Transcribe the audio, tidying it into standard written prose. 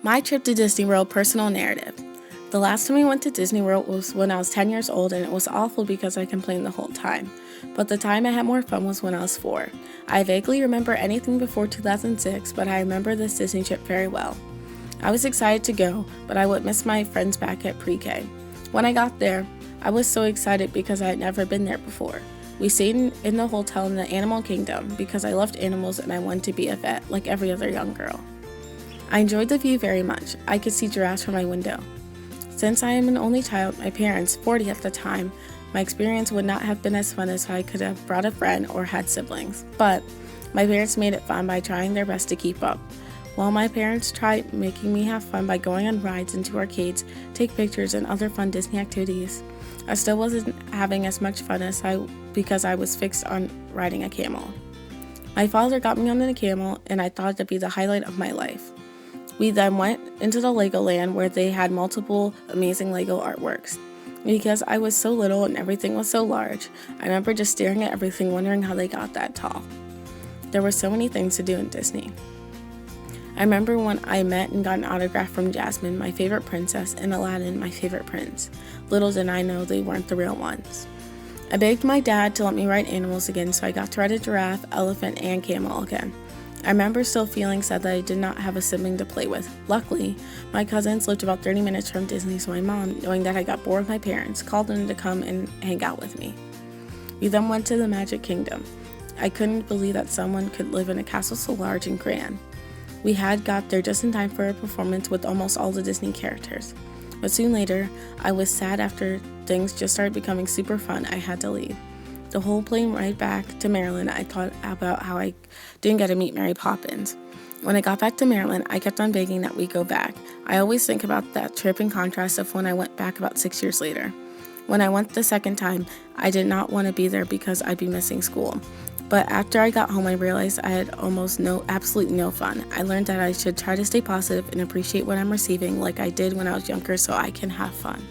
My trip to Disney World personal narrative. The last time I went to Disney World was when I was 10 years old, and it was awful because I complained the whole time. But the time I had more fun was when I was 4. I vaguely remember anything before 2006, but I remember this Disney trip very well. I was excited to go, but I would miss my friends back at pre-K. When I got there, I was so excited because I had never been there before. We stayed in the hotel in the Animal Kingdom because I loved animals and I wanted to be a vet like every other young girl. I enjoyed the view very much. I could see giraffes from my window. Since I am an only child, my parents, 40 at the time, my experience would not have been as fun as if I could have brought a friend or had siblings. But my parents made it fun by trying their best to keep up. While my parents tried making me have fun by going on rides into arcades, take pictures, and other fun Disney activities, I still wasn't having as much fun because I was fixed on riding a camel. My father got me on the camel, and I thought it'd be the highlight of my life. We then went into the Legoland where they had multiple amazing Lego artworks. Because I was so little and everything was so large, I remember just staring at everything wondering how they got that tall. There were so many things to do in Disney. I remember when I met and got an autograph from Jasmine, my favorite princess, and Aladdin, my favorite prince. Little did I know they weren't the real ones. I begged my dad to let me ride animals again, so I got to ride a giraffe, elephant, and camel again. I remember still feeling sad that I did not have a sibling to play with. Luckily, my cousins lived about 30 minutes from Disney, so my mom, knowing that I got bored with my parents, called them to come and hang out with me. We then went to the Magic Kingdom. I couldn't believe that someone could live in a castle so large and grand. We had got there just in time for a performance with almost all the Disney characters. But soon later, I was sad after things just started becoming super fun. I had to leave. The whole plane ride back to Maryland, I thought about how I didn't get to meet Mary Poppins. When I got back to Maryland, I kept on begging that we go back. I always think about that trip in contrast of when I went back about 6 years later. When I went the second time, I did not want to be there because I'd be missing school. But after I got home, I realized I had absolutely no fun. I learned that I should try to stay positive and appreciate what I'm receiving like I did when I was younger so I can have fun.